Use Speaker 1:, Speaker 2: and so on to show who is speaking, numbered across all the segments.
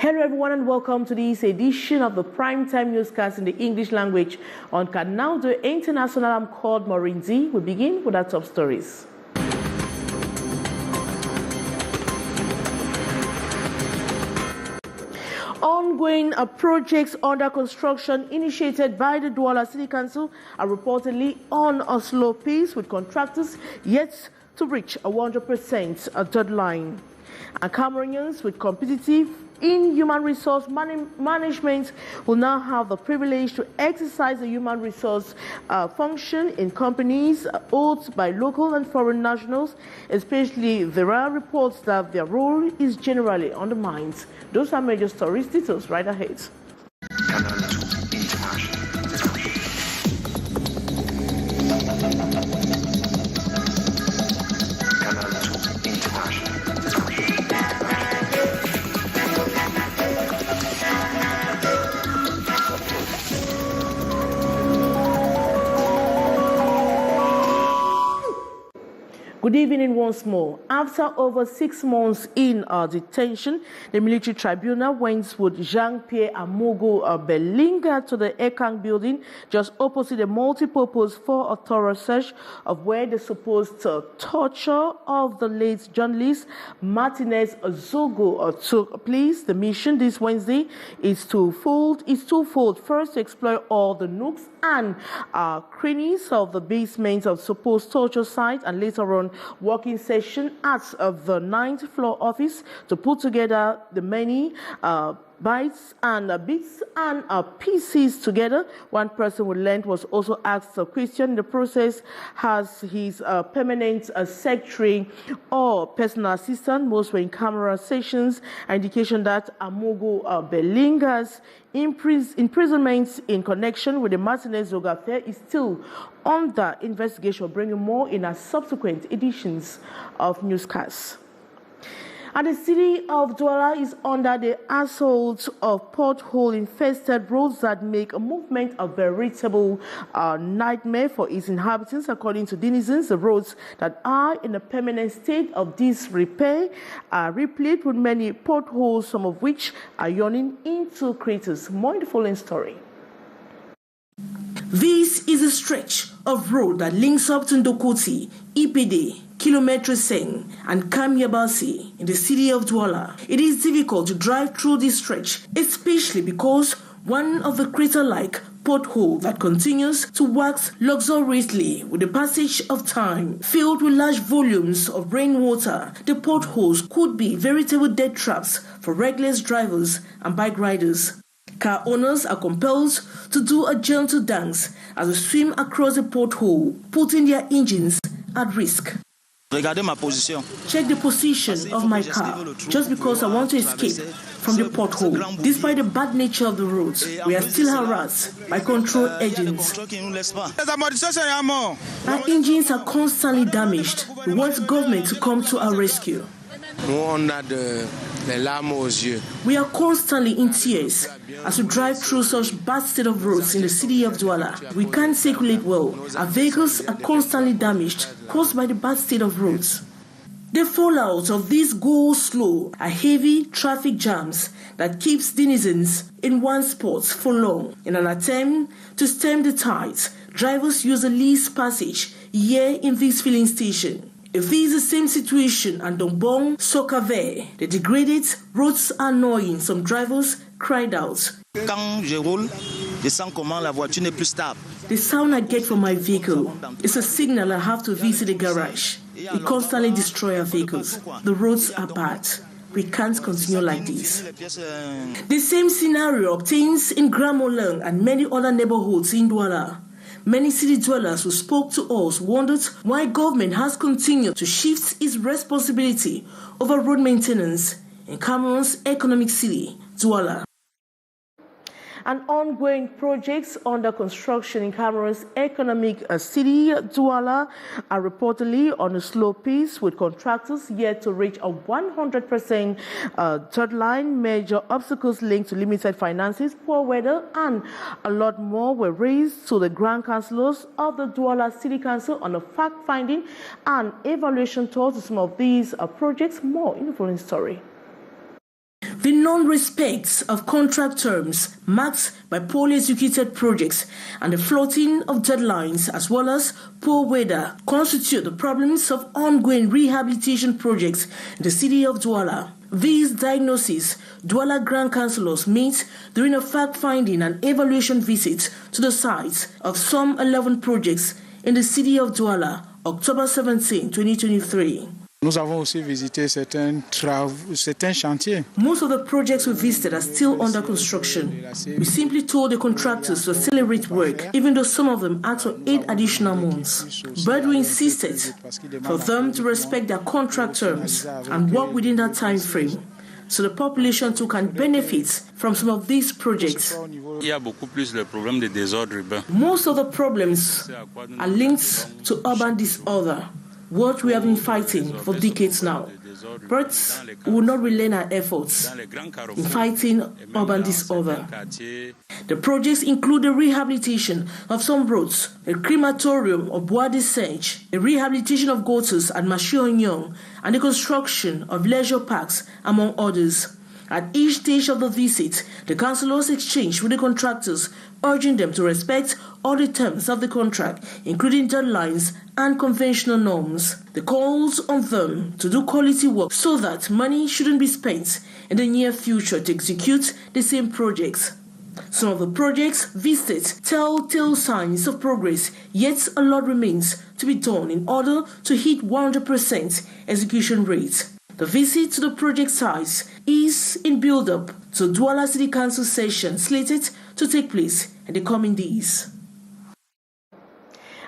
Speaker 1: Hello everyone and welcome to this edition of the Primetime Newscast in the English language on Canal International. I'm called Maureen Z. We begin with our top stories. Ongoing projects under construction initiated by the DOUALA City Council are reportedly on a slow pace, with contractors yet to reach a 100% deadline. And Cameroonians with competitive in human resource management will now have the privilege to exercise the human resource function in companies owned by local and foreign nationals. Especially, there are reports that their role is generally undermined. Those are major stories. Details right ahead. Good evening once more. After over 6 months in detention, the military tribunal went with Jean-Pierre Amogo Belinga to the Ekang building just opposite the multipurpose for a thorough search of where the supposed torture of the late journalist Martinez Zogo took place. The mission this Wednesday is twofold. First, to explore all the nooks and crannies of the basement of supposed torture site, and later on working session at the 9th floor office to put together the many bits and pieces together. One person with length was also asked a question in the process: has his permanent secretary or personal assistant, most were in camera sessions, an indication that Amogo Belinga's imprisonment in connection with the Martinez Zogo affair is still under investigation. Bringing more in our subsequent editions of newscasts. And the city of DOUALA is under the assault of pothole-infested roads that make a movement a veritable nightmare for its inhabitants. According to denizens, the roads that are in a permanent state of disrepair are replete with many potholes, some of which are yawning into craters. More in the following story. This is a stretch of road that links up to Ndokoti, Ipede, Kilometre Seng, and Kamyabasi in the city of DOUALA. It is difficult to drive through this stretch, especially because one of the crater-like pothole that continues to wax luxuriously with the passage of time. Filled with large volumes of rainwater, the potholes could be veritable death traps for reckless drivers and bike riders. Car owners are compelled to do a gentle dance as they swim across the pothole, putting their engines at risk. Check the position of my car, just because I want to escape from the pothole. Despite the bad nature of the roads, we are still harassed by control agents. Our engines are constantly damaged. We want government to come to our rescue. We are constantly in tears as we drive through such bad state of roads in the city of DOUALA. We can't circulate well. Our vehicles are constantly damaged, caused by the bad state of roads. The fallout of this go-slow are heavy traffic jams that keeps denizens in one spot for long. In an attempt to stem the tides, drivers use the least passage here in this filling station. If this is the same situation at Dongbong, Sokave, the degraded roads are annoying. Some drivers cried out. The sound I get from my vehicle is a signal I have to visit the garage. It constantly destroys our vehicles. The roads are bad. We can't continue like this. The same scenario obtains in Gramolang and many other neighborhoods in DOUALA. Many city dwellers who spoke to us wondered why government has continued to shift its responsibility over road maintenance in Cameroon's economic city, DOUALA. And ongoing projects under construction in Cameroon's economic city, DOUALA, are reportedly on a slow pace, with contractors yet to reach a 100% deadline. Major obstacles linked to limited finances, poor weather, and a lot more were raised to the Grand Councillors of the DOUALA City Council on a fact-finding and evaluation tour to some of these projects. More in the following story. The non-respect of contract terms marked by poorly executed projects and the floating of deadlines as well as poor weather constitute the problems of ongoing rehabilitation projects in the city of DOUALA. These diagnoses, DOUALA Grand Councillors meet during a fact-finding and evaluation visit to the sites of some 11 projects in the city of DOUALA, October 17, 2023.
Speaker 2: Nous avons aussi visité certains chantiers.
Speaker 1: Most of the projects we visited are still under construction. We simply told the contractors to accelerate work, even though some of them asked for 8 additional months. But we insisted for them to respect their contract terms and work within that time frame, so the population too can benefit from some of these projects. Most of the problems are linked to urban disorder, what we have been fighting for decades now. But we will not relent our efforts in fighting urban disorder. The projects include the rehabilitation of some roads, a crematorium of Bois de Senge, a rehabilitation of gutters at Mashionyong, and the construction of leisure parks, among others. At each stage of the visit, the councillors exchanged with the contractors, urging them to respect all the terms of the contract, including deadlines and conventional norms. The calls on them to do quality work so that money shouldn't be spent in the near future to execute the same projects. Some of the projects visited telltale signs of progress, yet a lot remains to be done in order to hit 100% execution rate. The visit to the project sites is in build-up to DOUALA City Council session slated to take place in the coming days.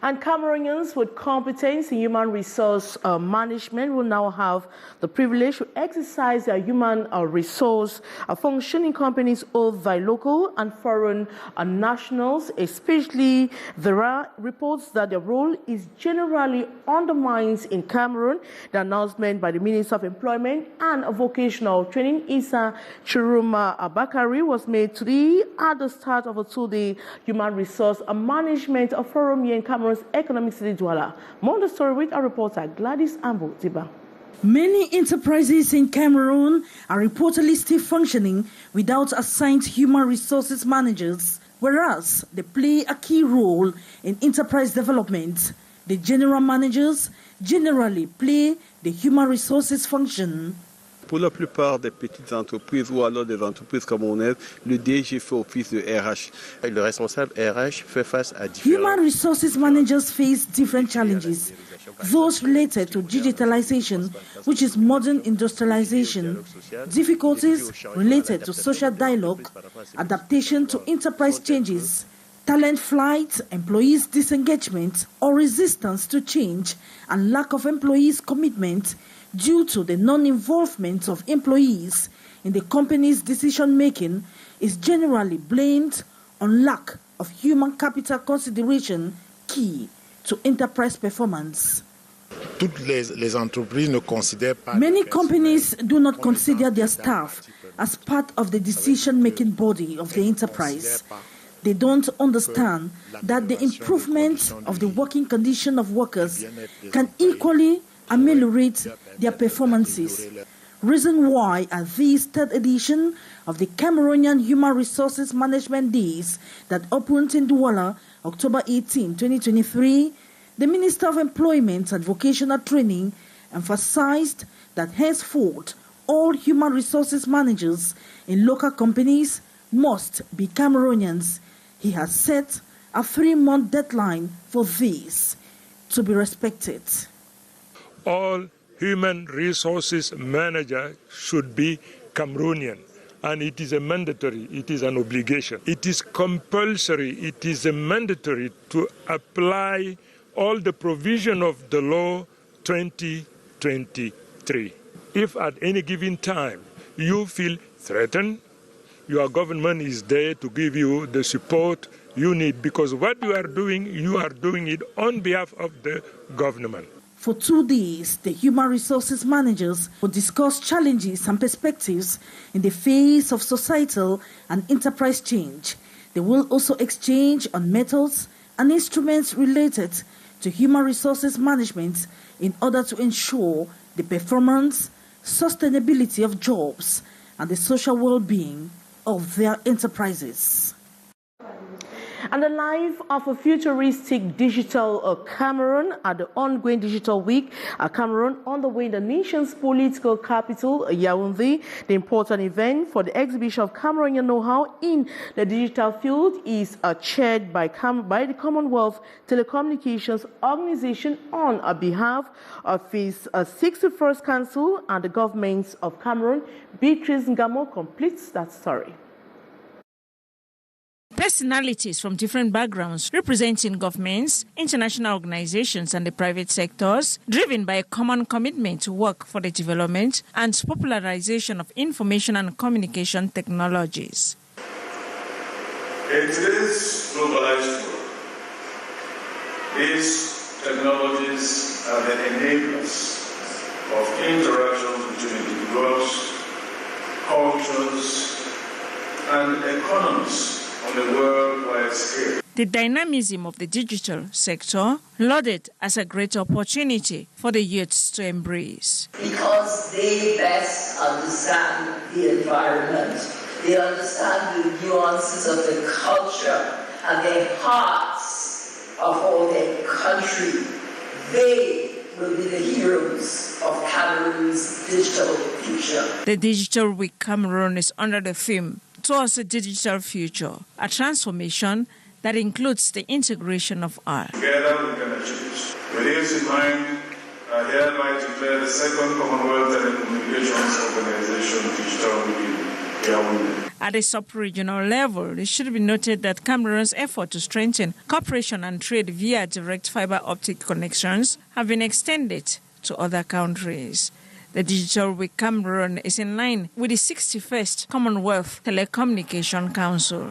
Speaker 1: And Cameroonians with competence in human resource management will now have the privilege to exercise their human resource function in companies owned by local and foreign nationals. Especially, there are reports that their role is generally undermined in Cameroon. The announcement by the Minister of Employment and Vocational Training, Issa Chiruma Abakari, was made today at the start of a 2-day human resource management forum here in Cameroon economic city DOUALA. More on the story with our reporter Gladys Ambo Tiba.
Speaker 3: Many enterprises in Cameroon are reportedly still functioning without assigned human resources managers, whereas they play a key role in enterprise development. The general managers generally play the human resources function.
Speaker 4: Pour la plupart des petites entreprises ou alors des entreprises camerounaises, le DG fait office de RH. Le responsable RH fait face à différents...
Speaker 3: Human resources managers face different challenges. Those related to digitalization, which is modern industrialization, difficulties related to social dialogue, adaptation to enterprise changes, talent flight, employees' disengagement or resistance to change, and lack of employees' commitment due to the non-involvement of employees in the company's decision-making is generally blamed on lack of human capital consideration key to enterprise performance. Many companies do not consider their staff as part of the decision-making body of the enterprise. They don't understand that the improvement of the working condition of workers can equally ameliorate their performances. Reason why at this 3rd edition of the Cameroonian Human Resources Management Days that opened in DOUALA, October 18, 2023, the Minister of Employment and Vocational Training emphasized that henceforth all human resources managers in local companies must be Cameroonians. He has set a 3-month deadline for this to be respected.
Speaker 5: All human resources manager should be Cameroonian, and it is a mandatory, it is an obligation. It is compulsory, it is a mandatory to apply all the provision of the law 2023. If at any given time you feel threatened, your government is there to give you the support you need, because what you are doing it on behalf of the government.
Speaker 3: For 2 days, the human resources managers will discuss challenges and perspectives in the face of societal and enterprise change. They will also exchange on methods and instruments related to human resources management in order to ensure the performance, sustainability of jobs, and the social well-being of their enterprises.
Speaker 1: And the life of a futuristic digital Cameroon at the ongoing Digital Week, Cameroon on the way in the nation's political capital, Yaoundé. The important event for the exhibition of Cameroonian know-how in the digital field is chaired by the Commonwealth Telecommunications Organization on behalf of its 61st Council and the governments of Cameroon. Beatrice Ngamo completes that story.
Speaker 6: Personalities from different backgrounds representing governments, international organizations and the private sectors, driven by a common commitment to work for the development and popularization of information and communication technologies.
Speaker 7: In today's globalized world, these technologies are the enablers of interactions between individuals, cultures, and economies on the worldwide scale.
Speaker 6: The dynamism of the digital sector lauded as a great opportunity for the youths to embrace.
Speaker 8: Because they best understand the environment, they understand the nuances of the culture and the hearts of all their country. They will be the heroes of Cameroon's digital future.
Speaker 6: The Digital Week Cameroon is under the theme towards a digital future, a transformation that includes the integration of art.
Speaker 7: Together we can achieve this. With this in mind, I hereby declare the second Commonwealth Telecommunications Organization Digital Week in Yaoundé.
Speaker 6: At a sub-regional level, it should be noted that Cameroon's effort to strengthen cooperation and trade via direct fiber optic connections have been extended to other countries. The Digital Week Cameroon is in line with the 61st Commonwealth Telecommunication Council.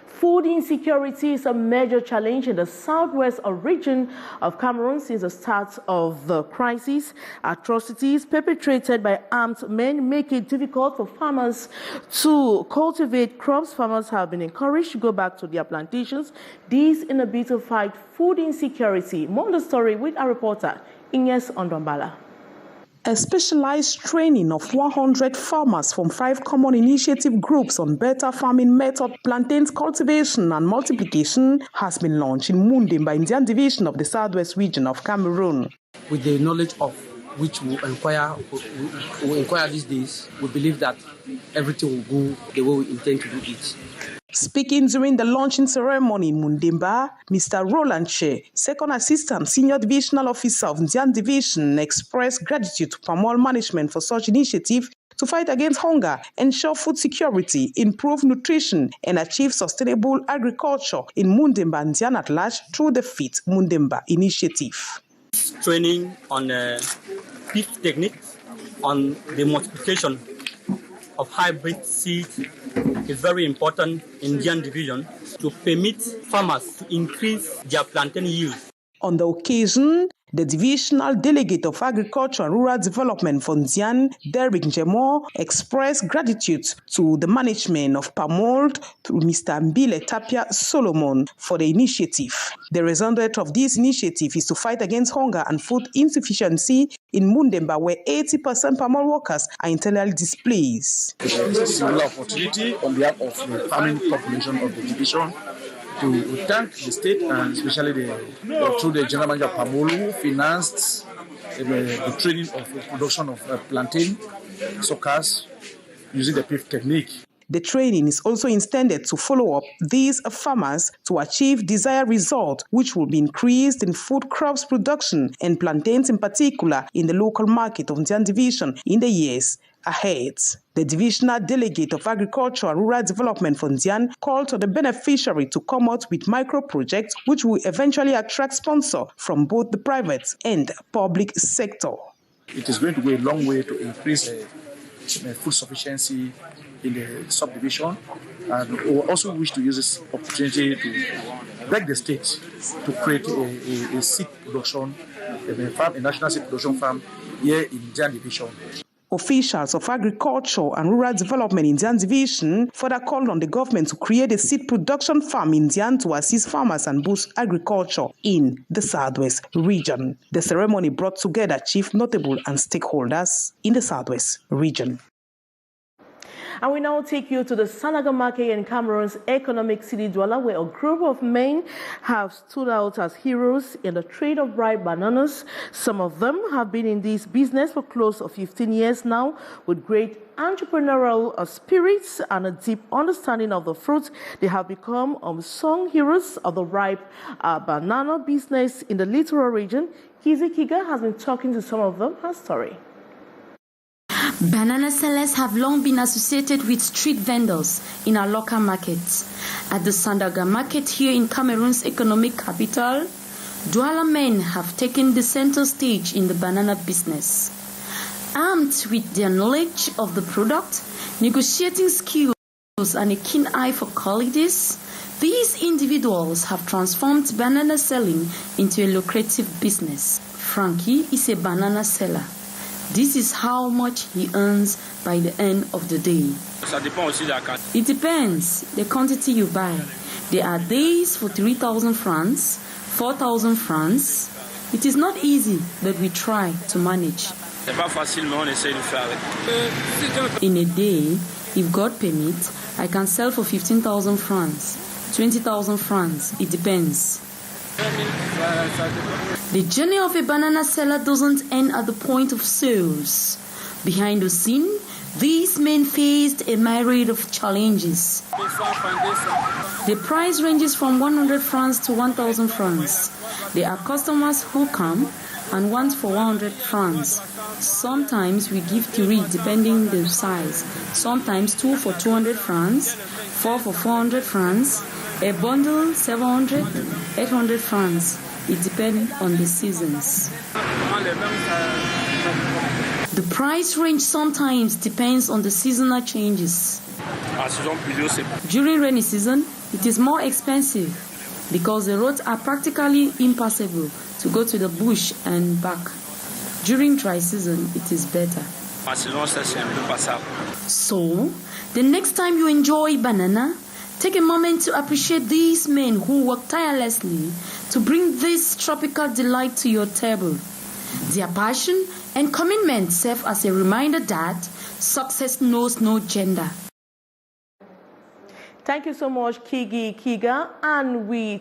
Speaker 1: Food insecurity is a major challenge in the southwest region of Cameroon since the start of the crisis. Atrocities perpetrated by armed men make it difficult for farmers to cultivate crops. Farmers have been encouraged to go back to their plantations. This in a bid to fight food insecurity. More on the story with our reporter, Ines Ondombala.
Speaker 9: A specialized training of 100 farmers from 5 common initiative groups on better farming method, plantains cultivation and multiplication has been launched in Mundimba, Indian Division of the Southwest region of Cameroon.
Speaker 10: With the knowledge of which we inquire these days, we believe that everything will go the way we intend to do it.
Speaker 9: Speaking during the launching ceremony in Mundimba, Mr. Roland Che, Second Assistant Senior Divisional Officer of Indian Division, expressed gratitude to palm oil management for such initiative to fight against hunger, ensure food security, improve nutrition, and achieve sustainable agriculture in Mundimba and Indian at large through the FIT Mundimba initiative.
Speaker 10: Training on pit techniques, on the multiplication of hybrid seeds is very important in Indian Division to permit farmers to increase their plantain yield.
Speaker 9: On the occasion, the Divisional Delegate of Agriculture and Rural Development for Ndian, Derrick Njemo, expressed gratitude to the management of palm oil through Mr. Mbile Tapia Solomon for the initiative. The result of this initiative is to fight against hunger and food insufficiency in Mundimba, where 80% palm oil workers are internally displaced.
Speaker 11: It's a singular opportunity on behalf of the farming population of the division to thank the state and especially through the General Manager Pamolu, who financed the training of the production of plantain suckers using the PIF technique.
Speaker 9: The training is also intended to follow up these farmers to achieve desired result, which will be increased in food crops production and plantains in particular in the local market of Ndian Division in the years ahead. The Divisional Delegate of Agriculture and Rural Development for Ndian called to the beneficiary to come out with micro projects which will eventually attract sponsors from both the private and public sector.
Speaker 11: It is going to go a long way to increase food sufficiency in the subdivision, and we also wish to use this opportunity to beg the state to create a seed production, a national seed production farm here in Indian Division.
Speaker 9: Officials of Agriculture and Rural Development in Dian Division further called on the government to create a seed production farm in Dian to assist farmers and boost agriculture in the Southwest region. The ceremony brought together chief notable and stakeholders in the Southwest region.
Speaker 1: And we now take you to the Sanaga market in Cameroon's economic city DOUALA, where a group of men have stood out as heroes in the trade of ripe bananas. Some of them have been in this business for close to 15 years now, with great entrepreneurial spirits and a deep understanding of the fruit. They have become unsung heroes of the ripe banana business in the littoral region. Kiga has been talking to some of them. Her story.
Speaker 12: Banana sellers have long been associated with street vendors in our local markets. At the Sandaga market here in Cameroon's economic capital, DOUALA men have taken the center stage in the banana business. Armed with their knowledge of the product, negotiating skills, and a keen eye for qualities, these individuals have transformed banana selling into a lucrative business. Frankie is a banana seller. This is how much he earns by the end of the day. It depends the quantity you buy. There are days for 3,000 francs, 4,000 francs. It is not easy, but we try to manage. In a day, if God permits, I can sell for 15,000 francs, 20,000 francs. It depends. The journey of a banana seller doesn't end at the point of sales. Behind the scene, these men faced a myriad of challenges. The price ranges from 100 francs to 1,000 francs. There are customers who come and want for 100 francs. Sometimes we give 3 depending the size. Sometimes 2 for 200 francs, 4 for 400 francs. A bundle, 700, 800 francs. It depends on the seasons. The price range sometimes depends on the seasonal changes. During rainy season, it is more expensive because the roads are practically impassable to go to the bush and back. During dry season, it is better. So, the next time you enjoy banana, take a moment to appreciate these men who work tirelessly to bring this tropical delight to your table. Their passion and commitment serve as a reminder that success knows no gender.
Speaker 1: Thank you so much, Kiga. And we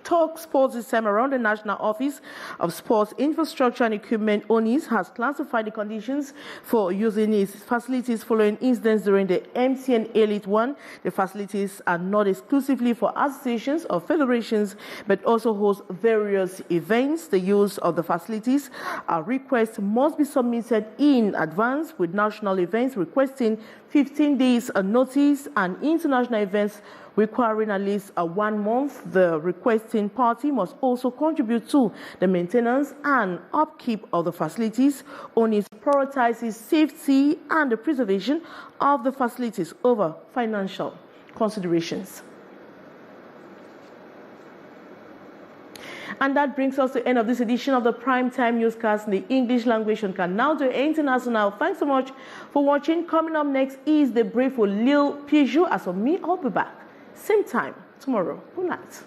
Speaker 1: talk sports this time around. The National Office of Sports Infrastructure and Equipment owners has classified the conditions for using its facilities following incidents during the MTN Elite 1. The facilities are not exclusively for associations or federations, but also host various events. The use of the facilities requests must be submitted in advance, with national events requesting 15 days notice and international events requiring at least 1 month. The requesting party must also contribute to the maintenance and upkeep of the facilities. ONIS prioritizes safety and the preservation of the facilities over financial considerations. And that brings us to the end of this edition of the Primetime Newscast in the English language on Canal International. Thanks so much for watching. Coming up next is the brief with Lil Pijou. As for me, I'll be back same time tomorrow. Good night.